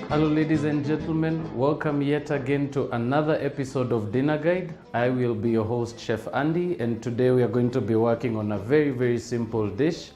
Hello ladies and gentlemen, welcome yet again to another episode of Dinner Guide. I will be your host Chef Andy, and today we are going to be working on a very simple dish,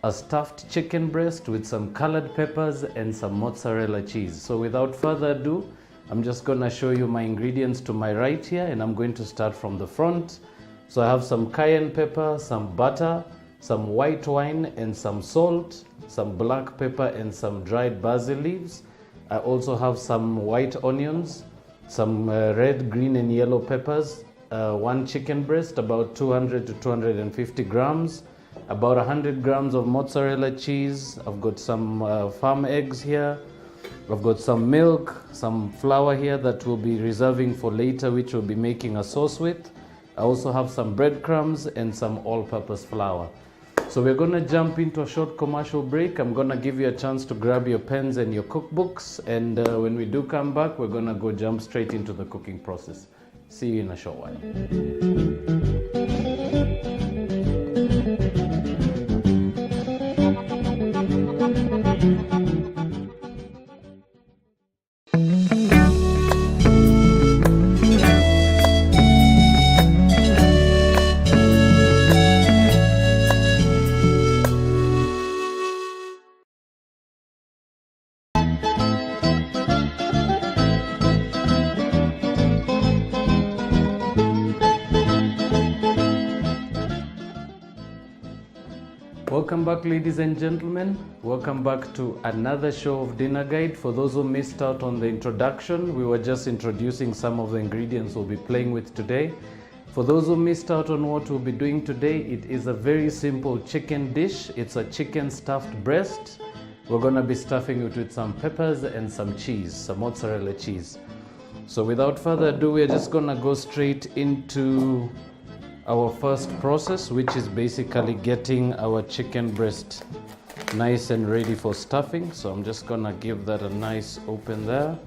a stuffed chicken breast with some colored peppers and some mozzarella cheese. So without further ado, I'm just going to show you my ingredients to my right here, and I'm going to start from the front. So I have some cayenne pepper, some butter, some white wine and some salt, some black pepper and some dried basil leaves. I also have some white onions, some red, green and yellow peppers, one chicken breast, about 200 to 250 grams, about 100 grams of mozzarella cheese. I've got some farm eggs here. I've got some milk, some flour here that we'll be reserving for later, which we'll be making a sauce with. I also have some breadcrumbs and some all-purpose flour. So we're going to jump into a short commercial break. I'm going to give you a chance to grab your pens and your cookbooks, and when we do come back, we're going to go jump straight into the cooking process. See you in a short while. Welcome back ladies and gentlemen, welcome back to another show of Dinner Guide. For those who missed out on the introduction, we were just introducing some of the ingredients we'll be playing with today. For those who missed out on what we'll be doing today, it is a very simple chicken dish. It's a chicken stuffed breast. We're going to be stuffing it with some peppers and some cheese, some mozzarella cheese. So without further ado, we're just going to go straight into our first process, which is basically getting our chicken breast nice and ready for stuffing. So I'm just gonna give that a nice open there.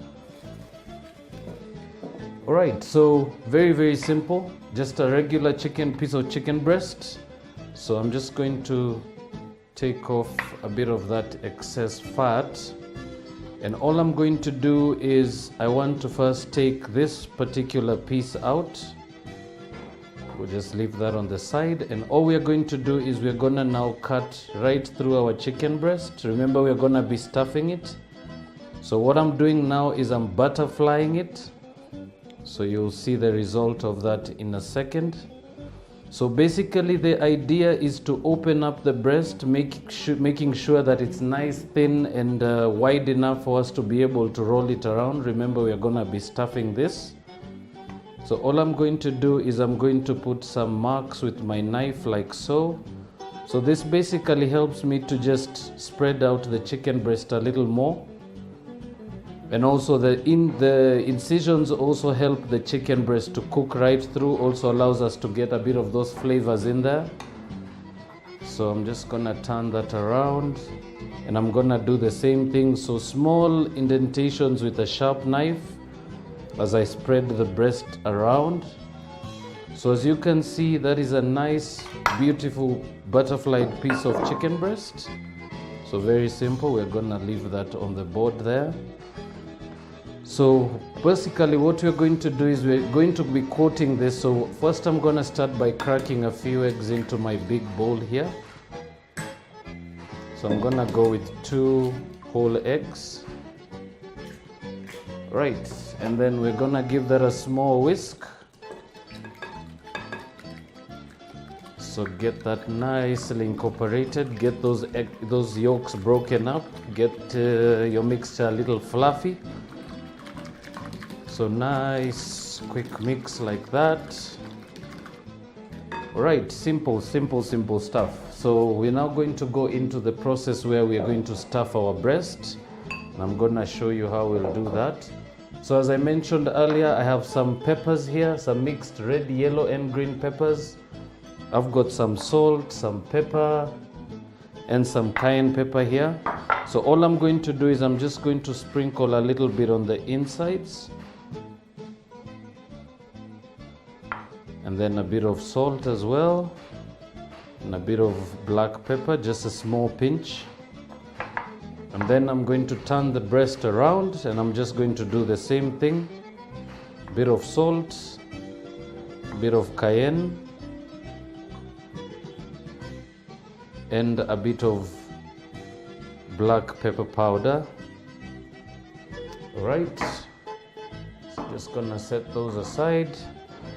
All right, so very simple, just a regular piece of chicken breast. So I'm just going to take off a bit of that excess fat, and all I'm going to do is I want to first take this particular piece out. We'll just leave that on the side, and all we're going to do is we're gonna now cut right through our chicken breast. Remember, we're gonna be stuffing it. So what I'm doing now is I'm butterflying it. So you'll see the result of that in a second. So basically the idea is to open up the breast, making sure that it's nice, thin and wide enough for us to be able to roll it around. Remember, we're gonna be stuffing this. So all I'm going to do is I'm going to put some marks with my knife like so. So this basically helps me to just spread out the chicken breast a little more. And also the incisions also help the chicken breast to cook right through, also allows us to get a bit of those flavors in there. So I'm just gonna turn that around, and I'm gonna do the same thing. So small indentations with a sharp knife as I spread the breast around. So as you can see, that is a nice, beautiful butterflied piece of chicken breast. So very simple, we're gonna leave that on the board there. So basically what we're going to do is we're going to be coating this. So first I'm gonna start by cracking a few eggs into my big bowl here. So I'm gonna go with 2 whole eggs. Right, and then we're gonna give that a small whisk. So get that nicely incorporated, get those yolks broken up, get your mixture a little fluffy. So nice quick mix like that. All right, simple stuff. So we're now going to go into the process where we're going to stuff our breast. And I'm gonna show you how we'll do that. So as I mentioned earlier, I have some peppers here, some mixed red, yellow and green peppers. I've got some salt, some pepper and some cayenne pepper here. So all I'm going to do is I'm just going to sprinkle a little bit on the insides. And then a bit of salt as well. And a bit of black pepper, just a small pinch. And then I'm going to turn the breast around and I'm just going to do the same thing. A bit of salt, a bit of cayenne, and a bit of black pepper powder. All right, so just gonna set those aside.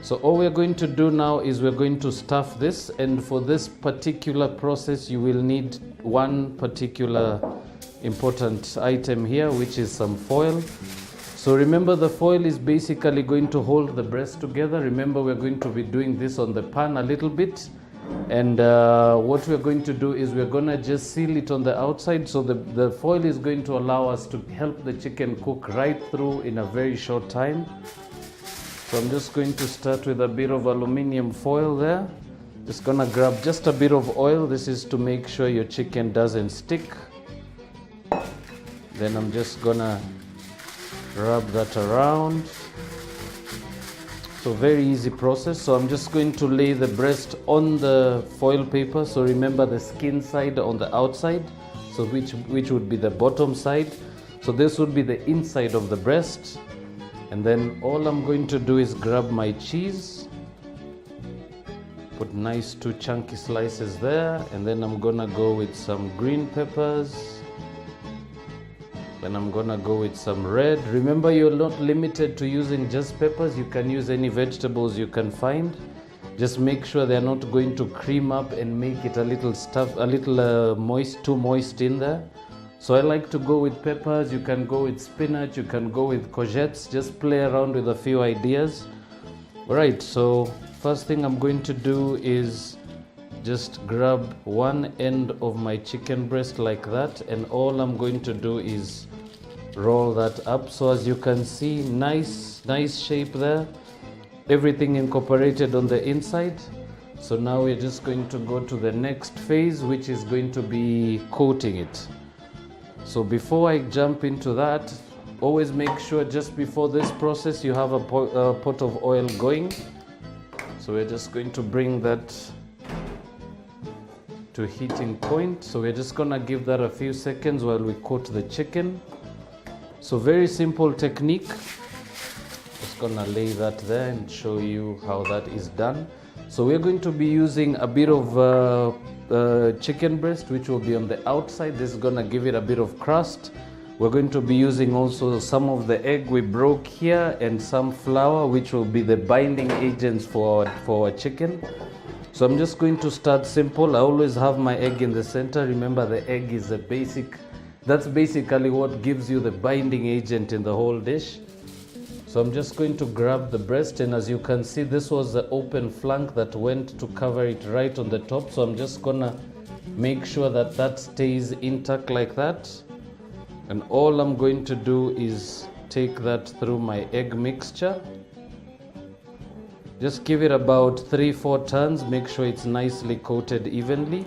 So all we're going to do now is we're going to stuff this, and for this particular process you will need one particular important item here, which is some foil. So remember, the foil is basically going to hold the breast together. Remember, we're going to be doing this on the pan a little bit, and what we're going to do is we're going to just seal it on the outside. So the foil is going to allow us to help the chicken cook right through in a very short time. So I'm just going to start with a bit of aluminium foil there. Just gonna grab just a bit of oil. This is to make sure your chicken doesn't stick. Then I'm just gonna rub that around. So very easy process. So I'm just going to lay the breast on the foil paper. So remember the skin side on the outside, so which would be the bottom side. So this would be the inside of the breast. And then all I'm going to do is grab my cheese, put nice 2 chunky slices there, and then I'm gonna go with some green peppers. Then I'm gonna go with some red. Remember, you're not limited to using just peppers. You can use any vegetables you can find. Just make sure they're not going to cream up and make it a little moist, too moist in there. So I like to go with peppers. You can go with spinach, you can go with courgettes. Just play around with a few ideas. All right, so first thing I'm going to do is just grab one end of my chicken breast like that, and all I'm going to do is roll that up. So as you can see, nice shape there, everything incorporated on the inside. So now we're just going to go to the next phase, which is going to be coating it. So before I jump into that, always make sure just before this process you have a pot of oil going. So we're just going to bring that to heating point. So we're just gonna give that a few seconds while we coat the chicken. So very simple technique. Just gonna lay that there and show you how that is done. So we're going to be using a bit of chicken breast, which will be on the outside. This is gonna give it a bit of crust. We're going to be using also some of the egg we broke here and some flour, which will be the binding agents for our chicken. So I'm just going to start simple. I always have my egg in the center. Remember, the egg is that's basically what gives you the binding agent in the whole dish. So I'm just going to grab the breast, and as you can see, this was the open flank that went to cover it right on the top. So I'm just gonna make sure that that stays intact like that. And all I'm going to do is take that through my egg mixture. Just give it about 3-4 turns. Make sure it's nicely coated evenly.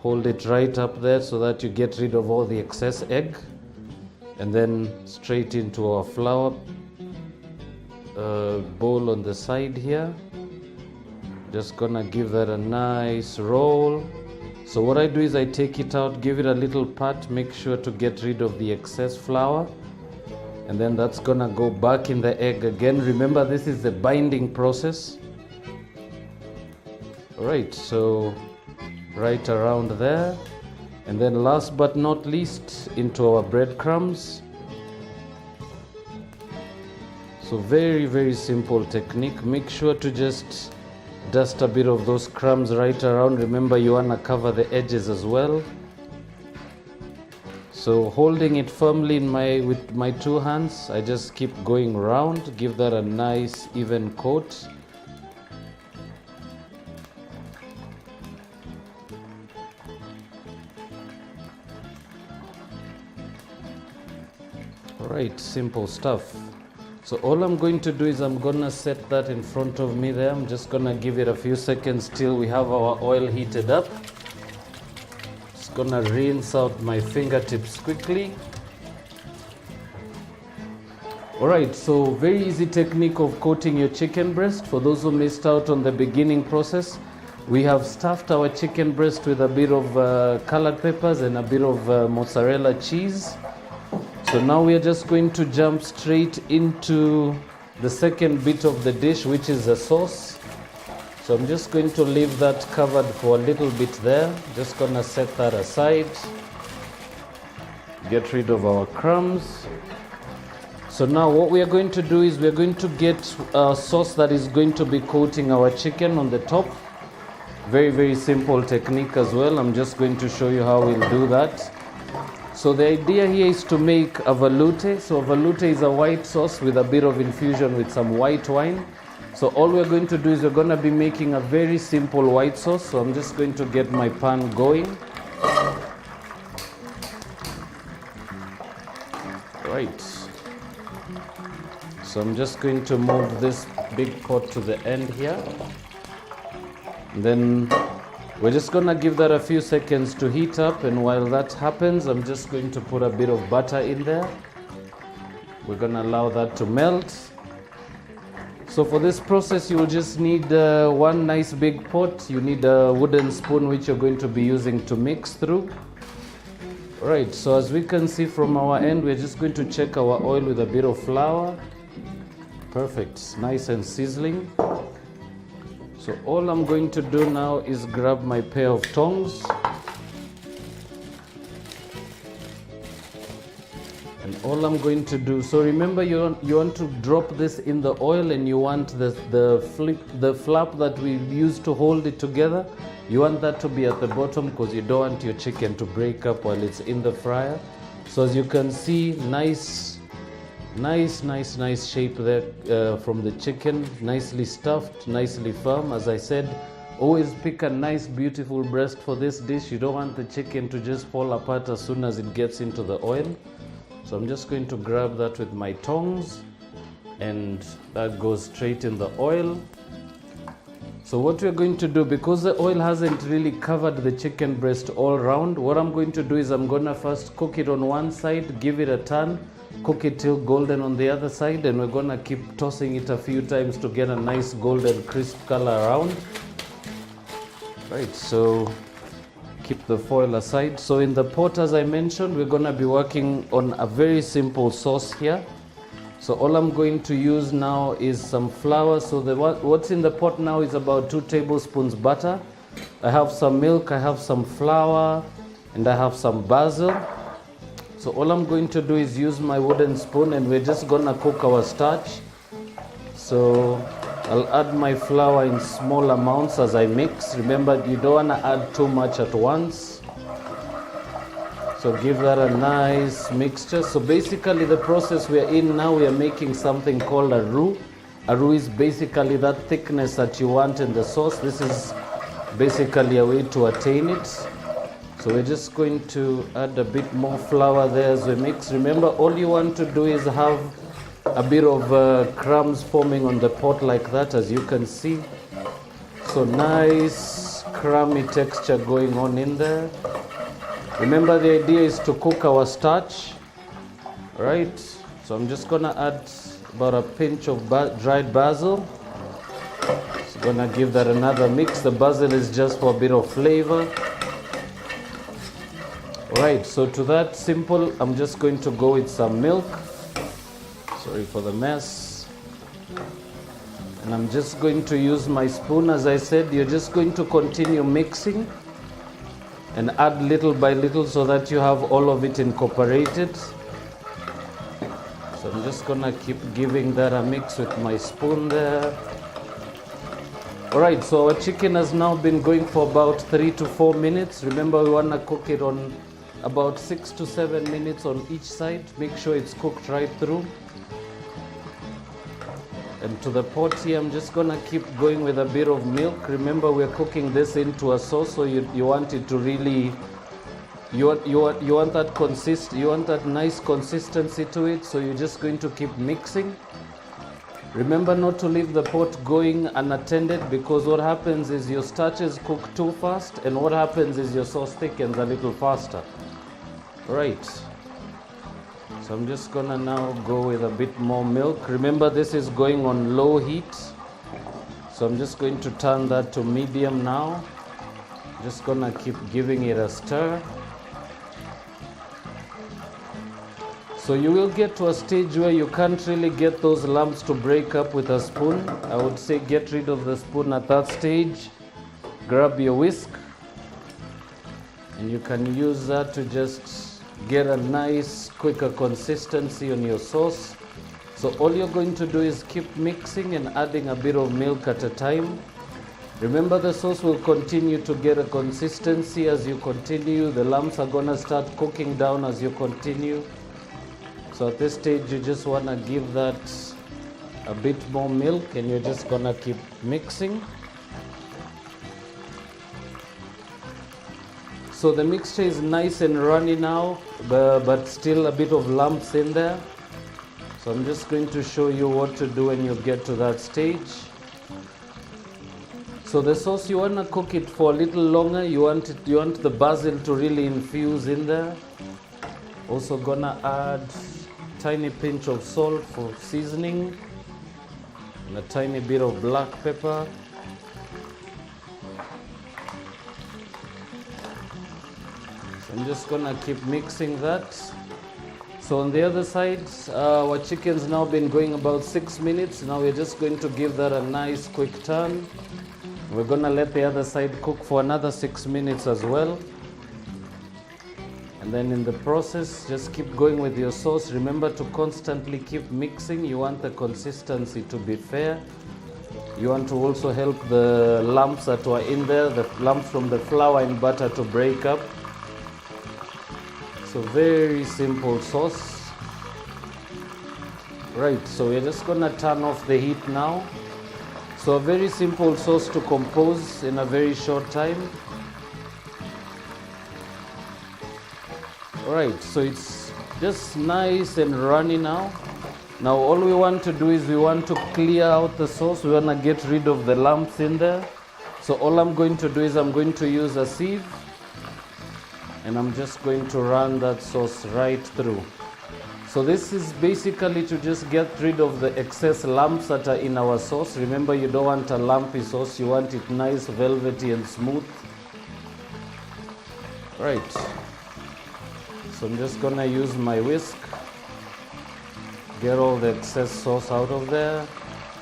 Hold it right up there so that you get rid of all the excess egg. And then straight into our flour bowl on the side here. Just gonna give that a nice roll. So what I do is I take it out, give it a little pat, make sure to get rid of the excess flour, and then that's gonna go back in the egg again. Remember, this is the binding process. Alright, so right around there, and then last but not least, into our breadcrumbs. So very simple technique. Make sure to just dust a bit of those crumbs right around. Remember, you want to cover the edges as well. So holding it firmly with my 2 hands, I just keep going around, give that a nice even coat. Alright, simple stuff. So all I'm going to do is I'm gonna set that in front of me there. I'm just gonna give it a few seconds till we have our oil heated up. Just gonna rinse out my fingertips quickly. Alright, so very easy technique of coating your chicken breast. For those who missed out on the beginning process, We have stuffed our chicken breast with a bit of colored peppers and a bit of mozzarella cheese. So now we are just going to jump straight into the second bit of the dish, which is the sauce. So I'm just going to leave that covered for a little bit there. Just gonna set that aside. Get rid of our crumbs. So now what we are going to do is we are going to get a sauce that is going to be coating our chicken on the top. Very, very simple technique as well. I'm just going to show you how we'll do that. So the idea here is to make a veloute. So a veloute is a white sauce with a bit of infusion with some white wine. So all we're going to do is we're going to be making a very simple white sauce. So I'm just going to get my pan going. Right. So I'm just going to move this big pot to the end here. Then we're just gonna give that a few seconds to heat up, and while that happens, I'm just going to put a bit of butter in there. We're gonna allow that to melt. So for this process, you will just need one nice big pot. You need a wooden spoon which you're going to be using to mix through. Right, so as we can see from our end, we're just going to check our oil with a bit of flour. Perfect, nice and sizzling. So all I'm going to do now is grab my pair of tongs. And all I'm going to do, so remember you want to drop this in the oil, and you want the flap that we use to hold it together, you want that to be at the bottom because you don't want your chicken to break up while it's in the fryer. So as you can see, nice shape there from the chicken, nicely stuffed, nicely firm. As I said, always pick a nice beautiful breast for this dish. You don't want the chicken to just fall apart as soon as it gets into the oil. So I'm just going to grab that with my tongs, and that goes straight in the oil. So what we're going to do, because the oil hasn't really covered the chicken breast all around, what I'm going to do is I'm gonna first cook it on one side, give it a turn, cook it till golden on the other side, and we're gonna keep tossing it a few times to get a nice golden crisp color around. Right, so keep the foil aside. So in the pot, as I mentioned, we're gonna be working on a very simple sauce here. So all I'm going to use now is some flour. So what's in the pot now is about 2 tablespoons butter. I have some milk, I have some flour, and I have some basil. So all I'm going to do is use my wooden spoon, and we're just gonna cook our starch. So I'll add my flour in small amounts as I mix. Remember, you don't wanna add too much at once. So give that a nice mixture. So basically the process we're in now, we are making something called a roux. A roux is basically that thickness that you want in the sauce. This is basically a way to attain it. So we're just going to add a bit more flour there as we mix. Remember, all you want to do is have a bit of crumbs forming on the pot like that, as you can see. So nice crummy texture going on in there. Remember, the idea is to cook our starch, right? So I'm just gonna add about a pinch of dried basil. So gonna give that another mix. The basil is just for a bit of flavor. Right, so to that simple, I'm just going to go with some milk. Sorry for the mess. And I'm just going to use my spoon. As I said, you're just going to continue mixing and add little by little so that you have all of it incorporated. So I'm just gonna keep giving that a mix with my spoon there. Alright, so our chicken has now been going for about 3 to 4 minutes. Remember, we wanna cook it on about 6 to 7 minutes on each side. Make sure it's cooked right through. And to the pot here, I'm just gonna keep going with a bit of milk. Remember, we're cooking this into a sauce, so you want it to really, you want that nice consistency to it. So you're just going to keep mixing. Remember not to leave the pot going unattended, because what happens is your starches cook too fast, and what happens is your sauce thickens a little faster. Right. So I'm just gonna now go with a bit more milk. Remember, this is going on low heat. So I'm just going to turn that to medium now. Just gonna keep giving it a stir. So you will get to a stage where you can't really get those lumps to break up with a spoon. I would say get rid of the spoon at that stage. Grab your whisk, and you can use that to just get a nice, quicker consistency on your sauce. So all you're going to do is keep mixing and adding a bit of milk at a time. Remember, the sauce will continue to get a consistency as you continue. The lumps are gonna start cooking down as you continue. So at this stage, you just wanna give that a bit more milk, and you're just gonna keep mixing. So the mixture is nice and runny now, but still a bit of lumps in there. So I'm just going to show you what to do when you get to that stage. So the sauce, you want to cook it for a little longer. You want the basil to really infuse in there. Also gonna add a tiny pinch of salt for seasoning and a tiny bit of black pepper. So I'm just gonna keep mixing that. So on the other side, our chicken's now been going about 6 minutes. Now we're just going to give that a nice quick turn. We're gonna let the other side cook for another 6 minutes as well. And then in the process, just keep going with your sauce. Remember to constantly keep mixing. You want the consistency to be fair. You want to also help the lumps that were in there, the lumps from the flour and butter, to break up. So very simple sauce. Right, so we're just gonna turn off the heat now. So a very simple sauce to compose in a very short time. Alright, so it's just nice and runny now. Now all we want to do is we want to clear out the sauce. We want to get rid of the lumps in there. So all I'm going to do is I'm going to use a sieve, and I'm just going to run that sauce right through. So this is basically to just get rid of the excess lumps that are in our sauce. Remember, you don't want a lumpy sauce. You want it nice, velvety and smooth. Right. So I'm just gonna use my whisk. Get all the excess sauce out of there.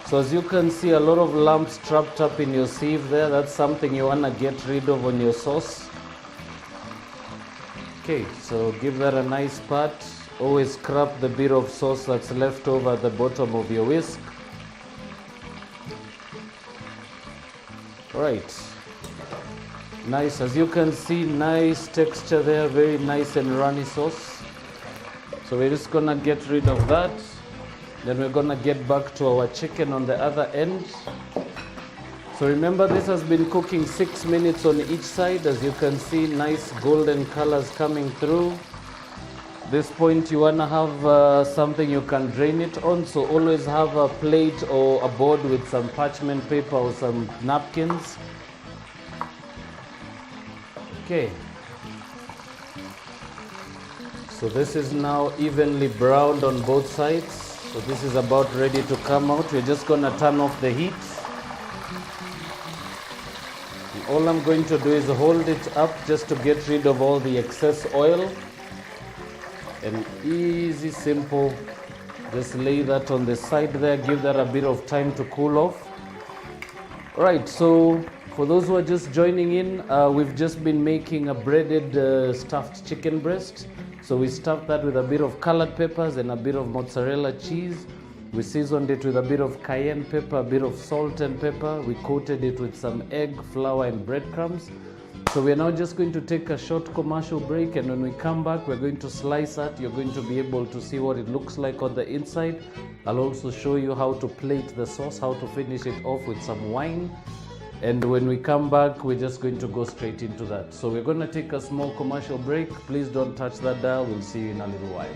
So as you can see, a lot of lumps trapped up in your sieve there. That's something you wanna get rid of on your sauce. Okay, so give that a nice pat. Always scrap the bit of sauce that's left over at the bottom of your whisk. Right. Nice, as you can see, nice texture there, very nice and runny sauce. So we're just gonna get rid of that. Then we're gonna get back to our chicken on the other end. So remember, this has been cooking 6 minutes on each side. As you can see, nice golden colors coming through. This point you want to have something you can drain it on, so always have a plate or a board with some parchment paper or some napkins. Okay, so this is now evenly browned on both sides, so this is about ready to come out. We're just going to turn off the heat. And all I'm going to do is hold it up just to get rid of all the excess oil. And easy, simple, just lay that on the side there, give that a bit of time to cool off. Alright, so for those who are just joining in, we've just been making a breaded stuffed chicken breast. So we stuffed that with a bit of colored peppers and a bit of mozzarella cheese. We seasoned it with a bit of cayenne pepper, a bit of salt and pepper. We coated it with some egg, flour and breadcrumbs. So we're now just going to take a short commercial break, and when we come back, we're going to slice that. You're going to be able to see what it looks like on the inside. I'll also show you how to plate the sauce, how to finish it off with some wine. And when we come back, we're just going to go straight into that. So we're going to take a small commercial break. Please don't touch that dial. We'll see you in a little while.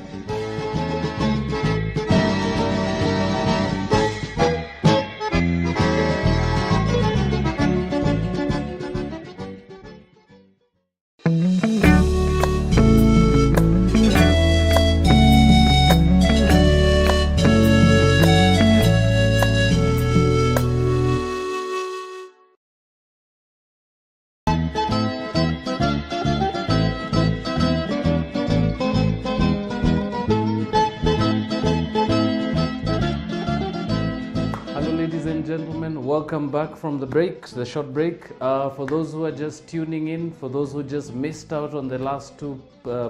gentlemen, welcome back from the short break. For those who are just tuning in, for those who just missed out on the last two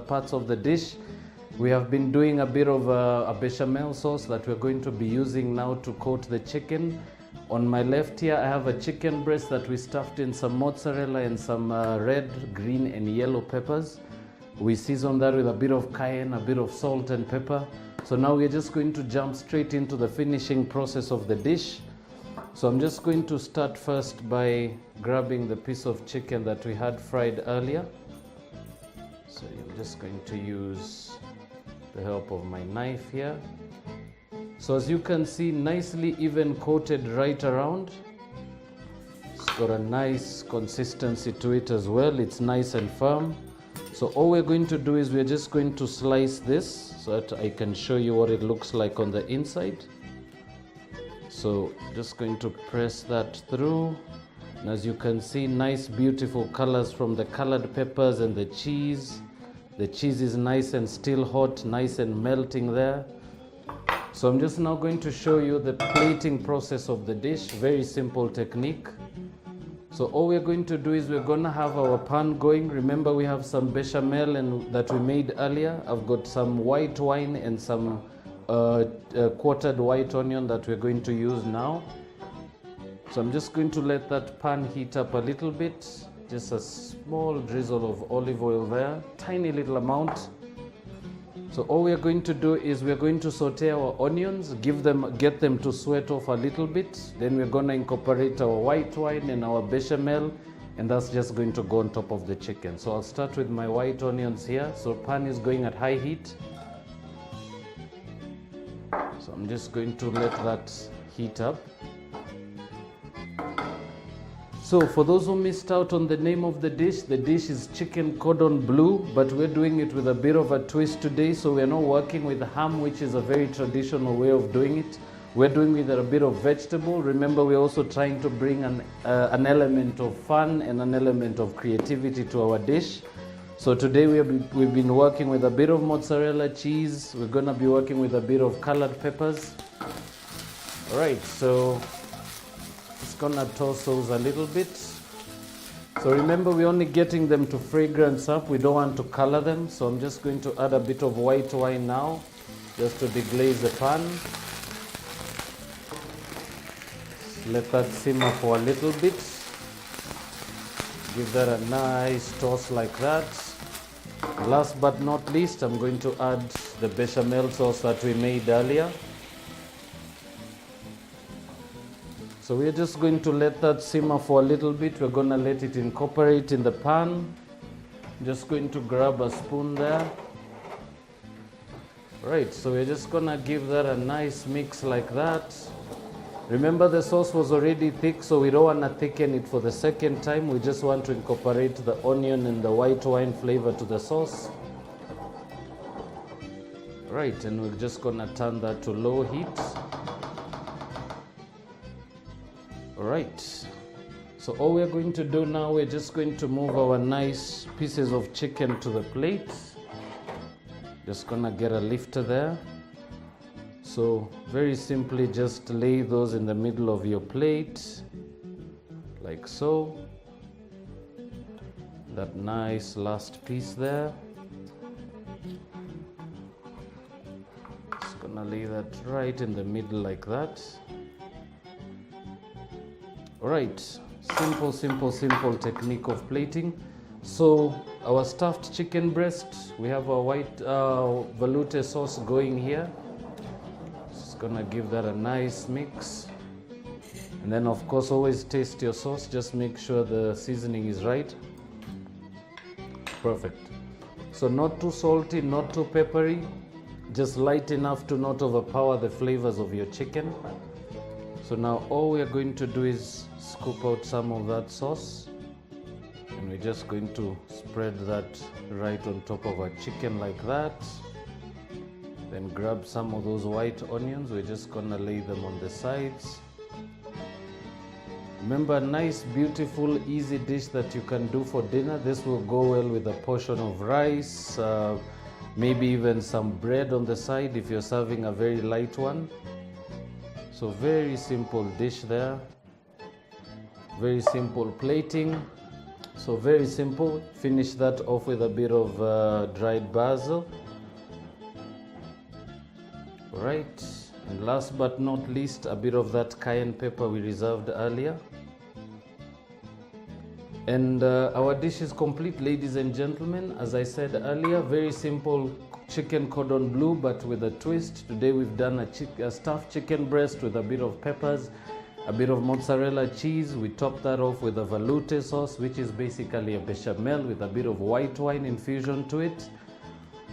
parts of the dish, we have been doing a bit of a bechamel sauce that we're going to be using now to coat the chicken. On my left here, I have a chicken breast that we stuffed in some mozzarella and some red, green and yellow peppers. We seasoned that with a bit of cayenne, a bit of salt and pepper. So now we're just going to jump straight into the finishing process of the dish. So I'm just going to start first by grabbing the piece of chicken that we had fried earlier. So I'm just going to use the help of my knife here. So as you can see, nicely even coated right around. It's got a nice consistency to it as well. It's nice and firm. So all we're going to do is we're just going to slice this so that I can show you what it looks like on the inside. So just going to press that through. And as you can see, nice beautiful colors from the colored peppers and the cheese. The cheese is nice and still hot, nice and melting there. So I'm just now going to show you the plating process of the dish. Very simple technique. So all we're going to do is we're going to have our pan going. Remember, we have some bechamel that we made earlier. I've got some white wine and some quartered white onion that we're going to use now. So I'm just going to let that pan heat up a little bit. Just a small drizzle of olive oil there, tiny little amount. So all we're going to do is we're going to saute our onions, get them to sweat off a little bit. Then we're going to incorporate our white wine and our bechamel, and that's just going to go on top of the chicken. So I'll start with my white onions here. So pan is going at high heat. So I'm just going to let that heat up. So for those who missed out on the name of the dish is chicken cordon bleu, but we're doing it with a bit of a twist today. So we're not working with ham, which is a very traditional way of doing it. We're doing with a bit of vegetable. Remember, we're also trying to bring an element of fun and an element of creativity to our dish. So today we've been working with a bit of mozzarella cheese. We're gonna be working with a bit of colored peppers. All right, so just gonna toss those a little bit. So remember, we're only getting them to fragrance up. We don't want to color them. So I'm just going to add a bit of white wine now, just to deglaze the pan. Let that simmer for a little bit. Give that a nice toss like that. Last but not least, I'm going to add the bechamel sauce that we made earlier. So we're just going to let that simmer for a little bit. We're going to let it incorporate in the pan. Just going to grab a spoon there. Right, so we're just going to give that a nice mix like that. Remember, the sauce was already thick, so we don't want to thicken it for the second time. We just want to incorporate the onion and the white wine flavor to the sauce. Right, and we're just going to turn that to low heat. Alright, so all we're going to do now, we're just going to move our nice pieces of chicken to the plate. Just gonna get a lifter there. So very simply, just lay those in the middle of your plate, like so. That nice last piece there. Just gonna lay that right in the middle like that. Alright, simple technique of plating. So our stuffed chicken breast, we have a white velouté sauce going here. Just gonna give that a nice mix. And then of course, always taste your sauce, just make sure the seasoning is right. Perfect. So not too salty, not too peppery, just light enough to not overpower the flavors of your chicken. So now all we are going to do is scoop out some of that sauce, and we're just going to spread that right on top of our chicken like that. Then grab some of those white onions, we're just gonna lay them on the sides. Remember, a nice, beautiful, easy dish that you can do for dinner. This will go well with a portion of rice, maybe even some bread on the side if you're serving a very light one. So very simple dish there. Very simple plating. So very simple. Finish that off with a bit of dried basil. Right. And last but not least, a bit of that cayenne pepper we reserved earlier. And our dish is complete, ladies and gentlemen. As I said earlier, very simple chicken cordon bleu, but with a twist. Today we've done a stuffed chicken breast with a bit of peppers, a bit of mozzarella cheese. We top that off with a veloute sauce, which is basically a bechamel with a bit of white wine infusion to it.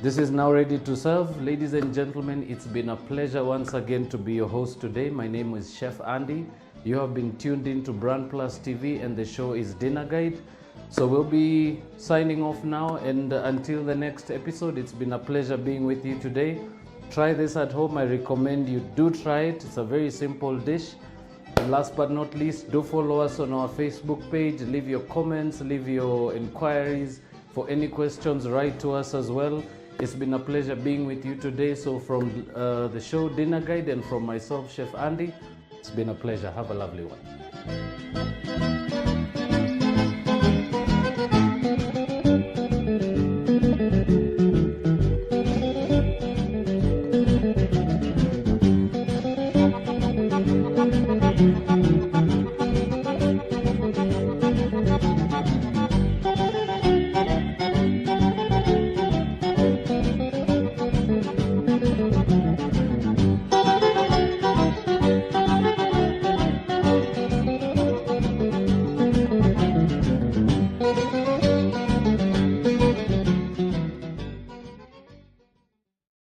This is now ready to serve. Ladies and gentlemen, it's been a pleasure once again to be your host today. My name is Chef Andy. You have been tuned in to BrandPlus TV and the show is Dinner Guide. So we'll be signing off now, and until the next episode, it's been a pleasure being with you today. Try this at home. I recommend you do try it. It's a very simple dish. And last but not least, do follow us on our Facebook page. Leave your comments, leave your inquiries. For any questions, write to us as well. It's been a pleasure being with you today. So from the show Dinner Guide and from myself, Chef Andy, it's been a pleasure. Have a lovely one.